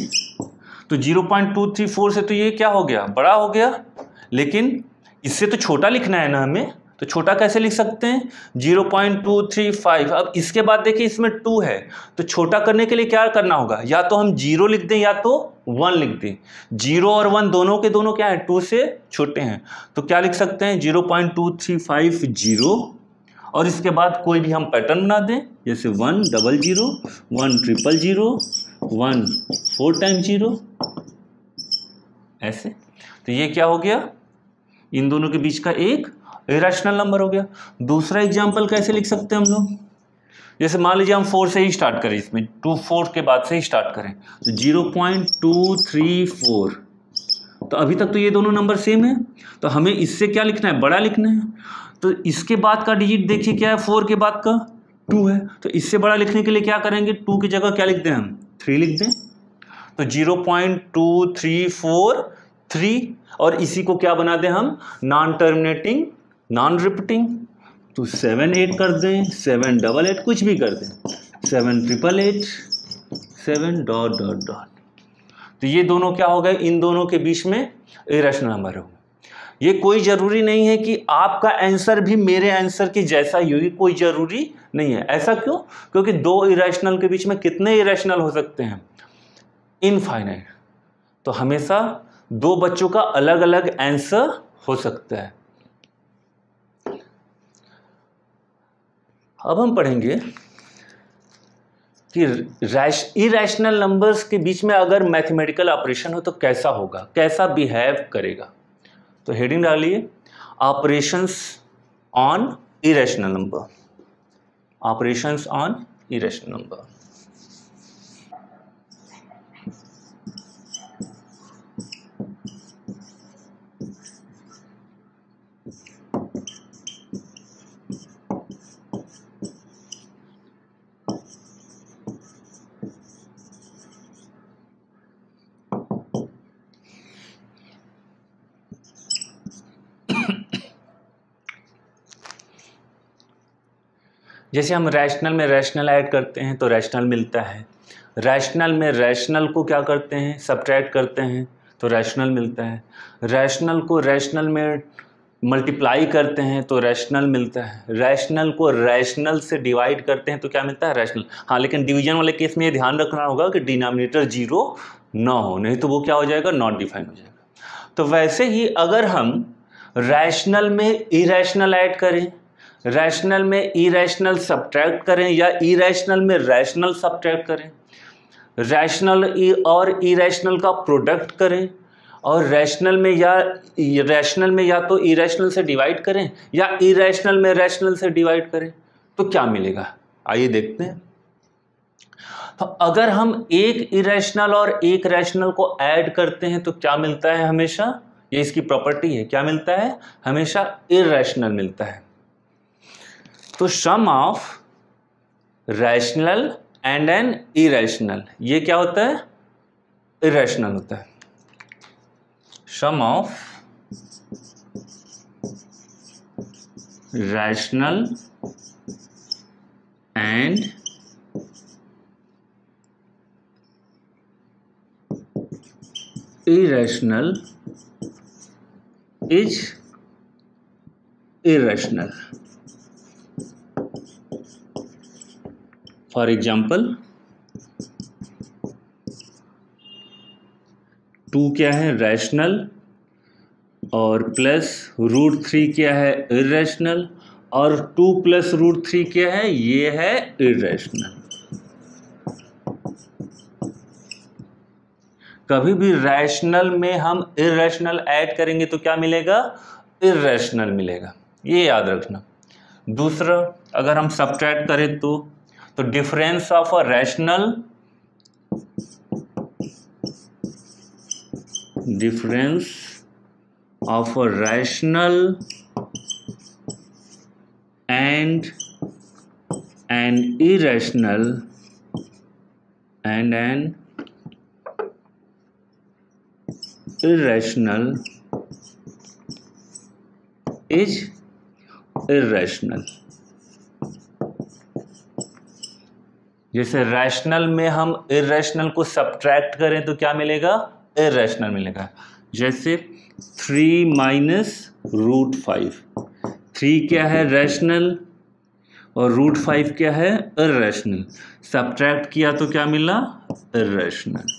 तो 0.234 से तो ये क्या हो गया, बड़ा हो गया, लेकिन इससे तो छोटा लिखना है ना हमें, तो छोटा कैसे लिख सकते हैं, 0.235। अब इसके बाद देखिए इसमें 2 है, तो छोटा करने के लिए क्या करना होगा, या तो हम 0 लिख दें या तो 1 लिख दें। 0 और 1 दोनों के दोनों क्या है, 2 से छोटे हैं, तो क्या लिख सकते हैं, 0.235 और इसके बाद कोई भी हम पैटर्न बना दें, जैसे 1 0 0 1 0 0 1 4 टाइम्स 0 ऐसे। तो ये क्या हो गया, इन दोनों के बीच का एक इरेशनल नंबर हो गया। दूसरा एग्जांपल कैसे लिख सकते हैं हम लोग, जैसे मान लीजिए हम 4 से ही स्टार्ट करें, इसमें 4 के बाद से ही स्टार्ट करें, तो 0.234। तो अभी तक तो ये दोनों नंबर सेम है, तो हमें इससे क्या लिखना है, बड़ा लिखना है। तो इसके बाद का डिजिट देखिए क्या है, 4 के बाद का 2 है, तो इससे बड़ा लिखने के लिए क्या करेंगे, 2 की जगह क्या लिख दें हम, 3 लिख दें। तो 0.2343 और इसी को क्या बना दें हम, नॉन टर्मिनेटिंग नॉन रिपीटिंग, तो 7 8 कर दें, 7 8 8 कुछ भी कर दें, 7 8 8 7 डॉट डॉट डॉट। तो ये दोनों क्या हो गए, इन दोनों के बीच में इरेशनल नंबर हो। ये कोई ज़रूरी नहीं है कि आपका आंसर भी मेरे आंसर के जैसा ही होगी, कोई ज़रूरी नहीं है। ऐसा क्यों, क्योंकि 2 इरेशनल के बीच में कितने इरेशनल हो सकते हैं, इनफाइनाइट। तो हमेशा 2 बच्चों का अलग अलग आंसर हो सकता है। अब हम पढ़ेंगे कि इरेशनल नंबर्स के बीच में अगर मैथमेटिकल ऑपरेशन हो तो कैसा होगा, कैसा बिहेव करेगा। तो हेडिंग डालिए, operations on irrational number, operations on irrational number. जैसे हम रैशनल में रैशनल ऐड करते हैं तो रैशनल मिलता है, रैशनल में रैशनल को क्या करते हैं, सब्ट्रैक्ट करते हैं तो रैशनल मिलता है। रैशनल को रैशनल में मल्टीप्लाई करते हैं तो रैशनल मिलता है। रैशनल को रैशनल से डिवाइड करते हैं तो क्या मिलता है? रैशनल। हाँ, लेकिन डिवीजन वाले केस में ये ध्यान रखना होगा कि डिनोमिनेटर 0 ना हो, नहीं तो वो क्या हो जाएगा? नॉट डिफाइन हो जाएगा। तो वैसे ही अगर हम रैशनल में इरेशनल ऐड करें, रैशनल में इरेशनल सब्ट्रैक्ट करें, या इरेशनल में रैशनल सब्ट्रैक्ट करें, रैशनल और इरेशनल का प्रोडक्ट करें, और रैशनल में या तो इरेशनल से डिवाइड करें या इरेशनल में रैशनल से डिवाइड करें, तो क्या मिलेगा? आइए देखते हैं। तो अगर हम एक इरेशनल और एक रैशनल को ऐड करते हैं तो क्या मिलता है? हमेशा, ये इसकी प्रॉपर्टी है, क्या मिलता है? हमेशा इरेशनल मिलता है। तो sum of rational and an irrational, ये क्या होता है? इरेशनल होता है। Sum of rational and irrational is irrational. For example, 2 क्या है? रैशनल, और प्लस √3 क्या है? इरेशनल, और 2 + √3 क्या है? ये है इरेशनल। कभी भी रैशनल में हम इरेशनल ऐड करेंगे तो क्या मिलेगा? इरेशनल मिलेगा, ये याद रखना। दूसरा, अगर हम सब्ट्रैक्ट करें तो difference of a rational, difference of a rational and an irrational and an irrational is irrational। जैसे रैशनल में हम इरेशनल को सब्ट्रैक्ट करें तो क्या मिलेगा? इरेशनल मिलेगा। जैसे 3 - √5, 3 क्या है? रैशनल, और √5 क्या है? इरेशनल। सब्ट्रैक्ट किया तो क्या मिला? इरेशनल।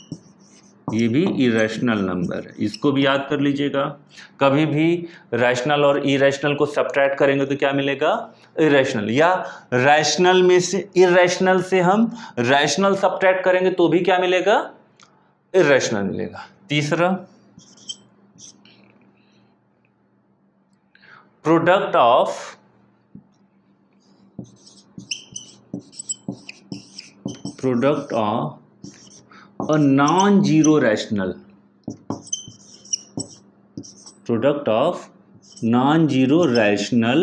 ये भी इरेशनल नंबर है, इसको भी याद कर लीजिएगा। कभी भी रैशनल और इरेशनल को सब्ट्रैक्ट करेंगे तो क्या मिलेगा? इरेशनल। या रैशनल में से इरेशनल से हम रैशनल सब्ट्रैक्ट करेंगे तो भी क्या मिलेगा? इरेशनल मिलेगा। तीसरा, product of a non-zero rational, product of non-zero rational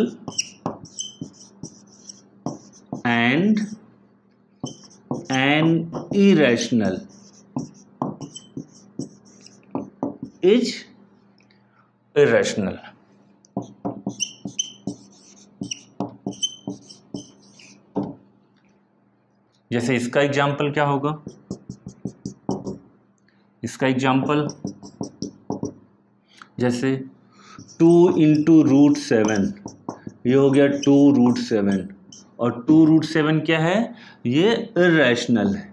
and an irrational is irrational। जैसे इसका एग्जाम्पल क्या होगा? इसका एग्जाम्पल जैसे 2 × √7, ये हो गया 2 √7, और 2 √7 क्या है? ये इरेशनल है।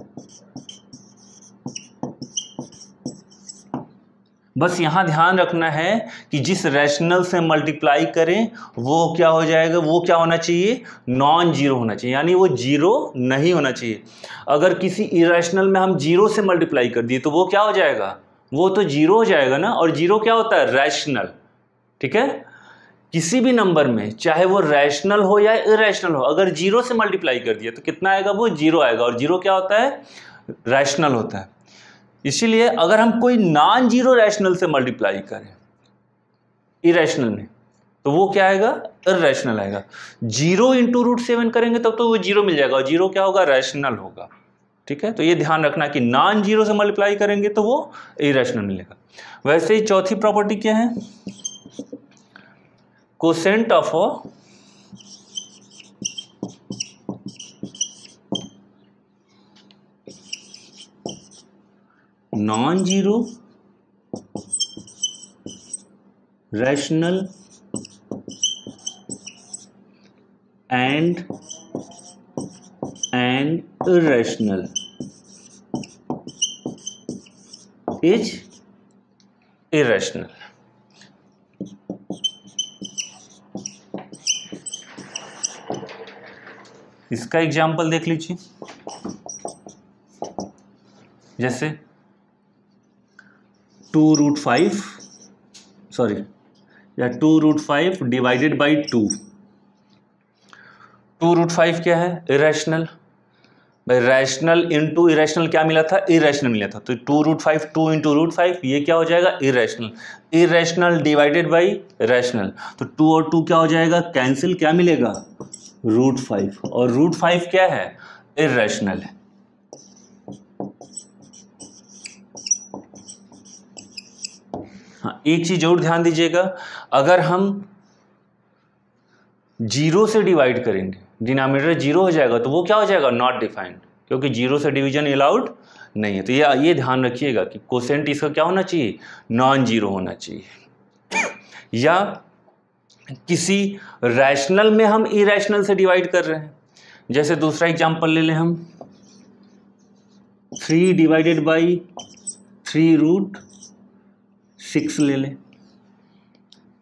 बस यहाँ ध्यान रखना है कि जिस रैशनल से मल्टीप्लाई करें वो क्या हो जाएगा? वो क्या होना चाहिए? नॉन जीरो होना चाहिए, यानी वो जीरो नहीं होना चाहिए। अगर किसी इरेशनल में हम 0 से मल्टीप्लाई कर दिए तो वो क्या हो जाएगा? वो तो 0 हो जाएगा ना, और 0 क्या होता है? रैशनल। ठीक है, किसी भी नंबर में चाहे वो रैशनल हो या इरेशनल हो, अगर 0 से मल्टीप्लाई कर दिया तो कितना आएगा? वो 0 आएगा, और 0 क्या होता है? रैशनल होता है। इसीलिए अगर हम कोई नॉन जीरो रैशनल से मल्टीप्लाई करें इरेशनल में तो वो क्या आएगा? इरेशनल आएगा। 0 × √7 करेंगे तब तो वो 0 मिल जाएगा, और 0 क्या होगा? रैशनल होगा। ठीक है, तो ये ध्यान रखना कि नॉन जीरो से मल्टीप्लाई करेंगे तो वो इरेशनल मिलेगा। वैसे ही चौथी प्रॉपर्टी क्या है? Quotient of non zero rational and irrational is irrational. इसका एग्जाम्पल देख लीजिए, जैसे 2√5 डिवाइडेड बाई 2। 2√5 क्या है? इरेशनल। भाई रैशनल इंटू इरेशनल क्या मिला था? इरेशनल मिला था। तो 2√5 2 इंटू √5 ये क्या हो जाएगा? Irrational. Irrational divided by rational, तो 2 और 2 क्या हो जाएगा? कैंसिल। क्या मिलेगा? √5। और √5 क्या है? इरेशनल है। हाँ, एक चीज जरूर ध्यान दीजिएगा, अगर हम 0 से डिवाइड करेंगे, डिनोमिनेटर 0 हो जाएगा, तो वो क्या हो जाएगा? नॉट डिफाइंड, क्योंकि 0 से डिवीजन अलाउड नहीं है। तो ये ध्यान रखिएगा कि कोसेंट इसका क्या होना चाहिए? नॉन जीरो होना चाहिए। या किसी रैशनल में हम इरेशनल से डिवाइड कर रहे हैं, जैसे दूसरा एग्जांपल ले लें हम, 3 डिवाइडेड बाई 3√6 ले लें,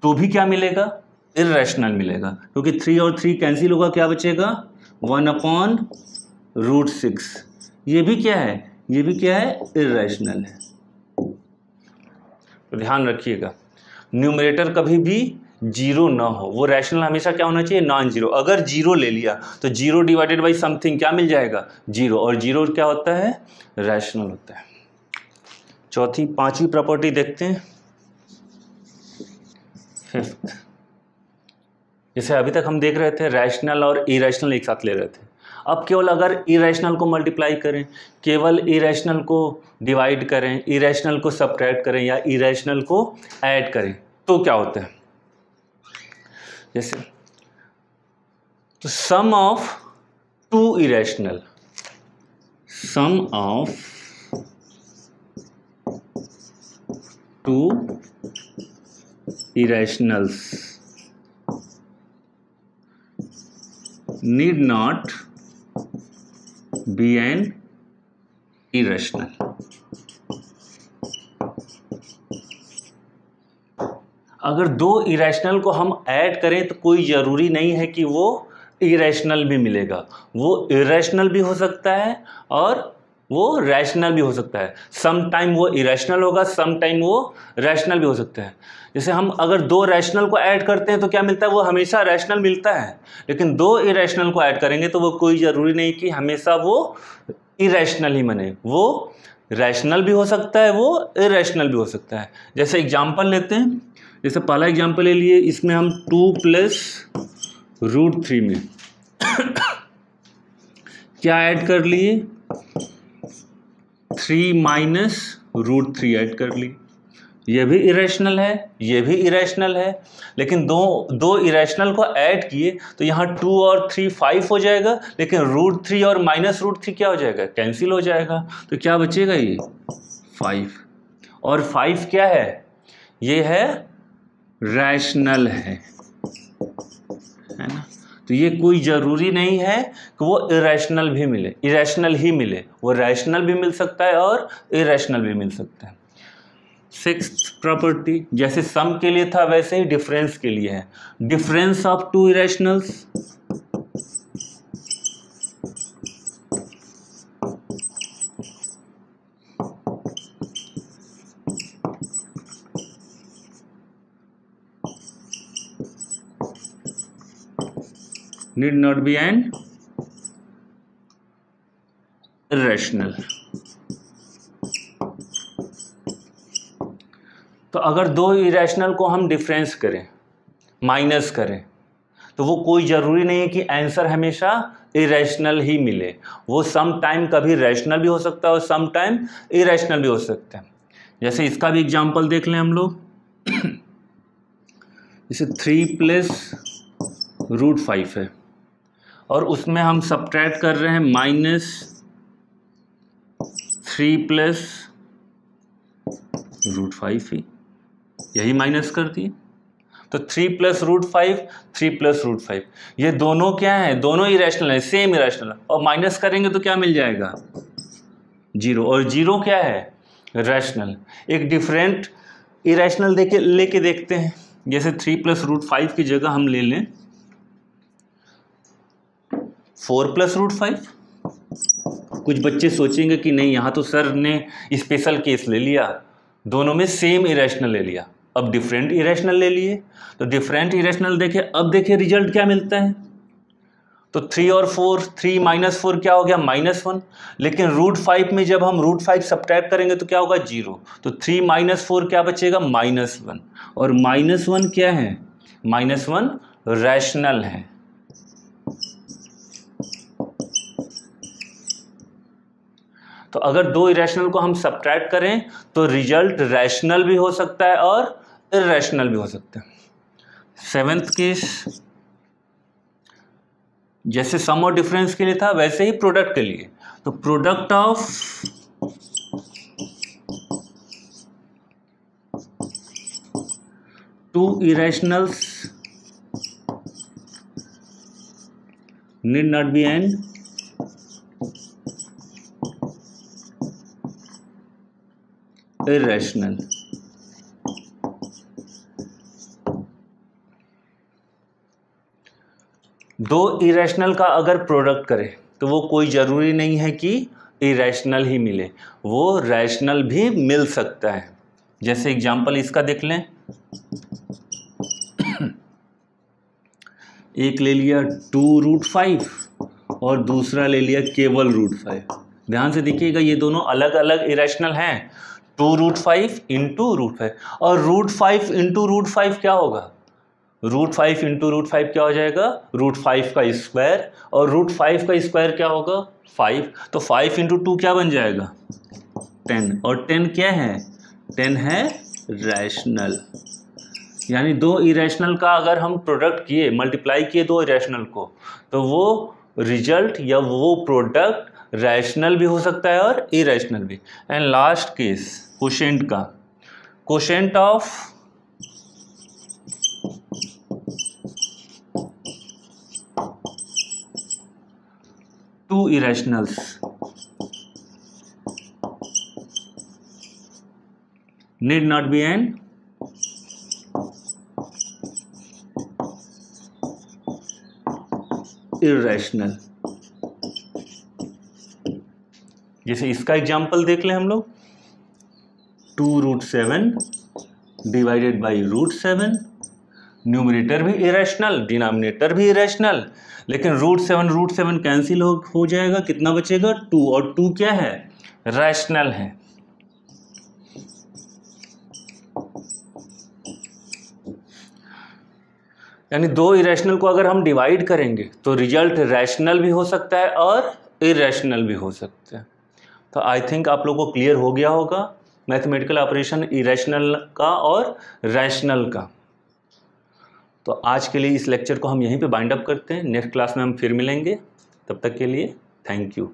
तो भी क्या मिलेगा? इरेशनल मिलेगा, क्योंकि 3 और 3 कैंसिल होगा, क्या बचेगा? 1/√6। ये भी क्या है? ये भी क्या है? इरेशनल है। तो ध्यान रखिएगा, न्यूमरेटर कभी भी 0 ना हो, वो रैशनल हमेशा क्या होना चाहिए? Non zero. अगर 0 ले लिया तो 0 डिवाइडेड बाई समथिंग क्या मिल जाएगा? 0, और 0 क्या होता है? रैशनल होता है। पांचवी प्रॉपर्टी देखते हैं, फिफ्थ। जैसे अभी तक हम देख रहे थे रैशनल और इरेशनल एक साथ ले रहे थे, अब केवल अगर इरेशनल को मल्टीप्लाई करें, केवल इरेशनल को डिवाइड करें, इरेशनल को सबट्रैक्ट करें या इरेशनल को ऐड करें, तो क्या होता है? जैसे तो sum of 2 irrational, sum of 2 irrationals need not be an irrational. अगर 2 इरेशनल को हम ऐड करें तो कोई ज़रूरी नहीं है कि वो इरेशनल भी मिलेगा, वो इरेशनल भी हो सकता है और वो रैशनल भी हो सकता है। सम टाइम वो इरेशनल होगा, सम टाइम वो रैशनल भी हो सकता है। जैसे हम अगर 2 रैशनल को ऐड करते हैं तो क्या मिलता है? वो हमेशा रैशनल मिलता है, लेकिन 2 इरेशनल को ऐड करेंगे तो वो कोई ज़रूरी नहीं कि हमेशा वो इरेशनल ही बने, वो रैशनल भी हो सकता है, वो इरेशनल भी हो सकता है। जैसे एग्जाम्पल लेते हैं, जैसे पहला एग्जाम्पल ले लिए, इसमें हम 2 + √3 में क्या ऐड कर लिए? 3 - √3 ऐड कर ली। ये भी इरेशनल है, ये भी इरेशनल है, लेकिन दो इरेशनल को ऐड किए तो यहाँ 2 और 3 5 हो जाएगा, लेकिन √3 और -√3 क्या हो जाएगा? कैंसिल हो जाएगा। तो क्या बचेगा? ये 5। और 5 क्या है? ये है रैशनल है ना। तो ये कोई ज़रूरी नहीं है कि वो इरेशनल भी मिले, इरेशनल ही मिले, वो रैशनल भी मिल सकता है और इरेशनल भी मिल सकता है। 6th प्रॉपर्टी, जैसे सम के लिए था वैसे ही डिफरेंस के लिए है। Difference of 2 irrationals need not be an irrational। तो अगर 2 इरेशनल को हम डिफरेंस करें, माइनस करें, तो वो कोई ज़रूरी नहीं है कि आंसर हमेशा इरेशनल ही मिले, वो सम टाइम कभी रैशनल भी हो सकता है और सम टाइम इरेशनल भी हो सकता है। जैसे इसका भी एग्जांपल देख लें हम लोग, जैसे 3 + √5 है और उसमें हम सबट्रैक्ट कर रहे हैं -3 + √5 ही, यही माइनस कर दिए। तो 3 + √5, 3 + √5, ये दोनों क्या है, दोनों इरेशनल है, सेम इरेशनल, और माइनस करेंगे तो क्या मिल जाएगा 0, और 0 क्या है रैशनल। एक डिफरेंट इरेशनल लेके देखते हैं, जैसे 3 + √5 की जगह हम ले लें 4 + √5। कुछ बच्चे सोचेंगे कि नहीं यहाँ तो सर ने स्पेशल केस ले लिया, दोनों में सेम इरेशनल ले लिया, अब डिफरेंट इरेशनल ले लिए। तो डिफरेंट इरेशनल देखे, अब देखिए रिजल्ट क्या मिलता है। तो 3 और 4, 3 - 4 क्या हो गया -1, लेकिन √5 में जब हम √5 सब्ट्रैक्ट करेंगे तो क्या होगा 0। तो 3 - 4 क्या बचेगा -1, और -1 क्या है, -1 रैशनल है। तो अगर दो इरेशनल को हम सब्ट्रैक्ट करें तो रिजल्ट रैशनल भी हो सकता है और इरेशनल भी हो सकता है। 7th केस, जैसे सम और डिफरेंस के लिए था वैसे ही प्रोडक्ट के लिए। तो product of two irrationals need not be an irrational। दो इरेशनल का अगर प्रोडक्ट करें तो वो कोई ज़रूरी नहीं है कि इरेशनल ही मिले, वो रैशनल भी मिल सकता है। जैसे एग्जांपल इसका देख लें, एक ले लिया 2√5 और दूसरा ले लिया केवल √5। ध्यान से देखिएगा ये दोनों अलग अलग इरेशनल हैं। 2√5 × √5, और √5 × √5 क्या होगा, √5 × √5 क्या हो जाएगा √5 का स्क्वायर, और √5 का स्क्वायर क्या होगा 5। तो 5 × 2 क्या बन जाएगा 10, और 10 क्या है 10 है रैशनल। यानी दो इरेशनल का अगर हम प्रोडक्ट किए, मल्टीप्लाई किए दो इरेशनल को, तो वो रिजल्ट या वो प्रोडक्ट रैशनल भी हो सकता है और इरेशनल भी। एंड लास्ट केस कोशेंट का, quotient of two irrationals need not be an irrational। जैसे इसका एग्जांपल देख लें हम लोग, 2√7 डिवाइडेड बाई √7, न्यूमरेटर भी इरेशनल, डिनोमिनेटर भी इरेशनल, लेकिन √7 कैंसिल हो जाएगा, कितना बचेगा 2, और 2 क्या है रैशनल है। यानी दो इरेशनल को अगर हम डिवाइड करेंगे तो रिजल्ट रैशनल भी हो सकता है और इरेशनल भी हो सकता है। तो आई थिंक आप लोगों को क्लियर हो गया होगा मैथमेटिकल ऑपरेशन इरेशनल का और रैशनल का। तो आज के लिए इस लेक्चर को हम यहीं पे बाइंड अप करते हैं। नेक्स्ट क्लास में हम फिर मिलेंगे, तब तक के लिए थैंक यू।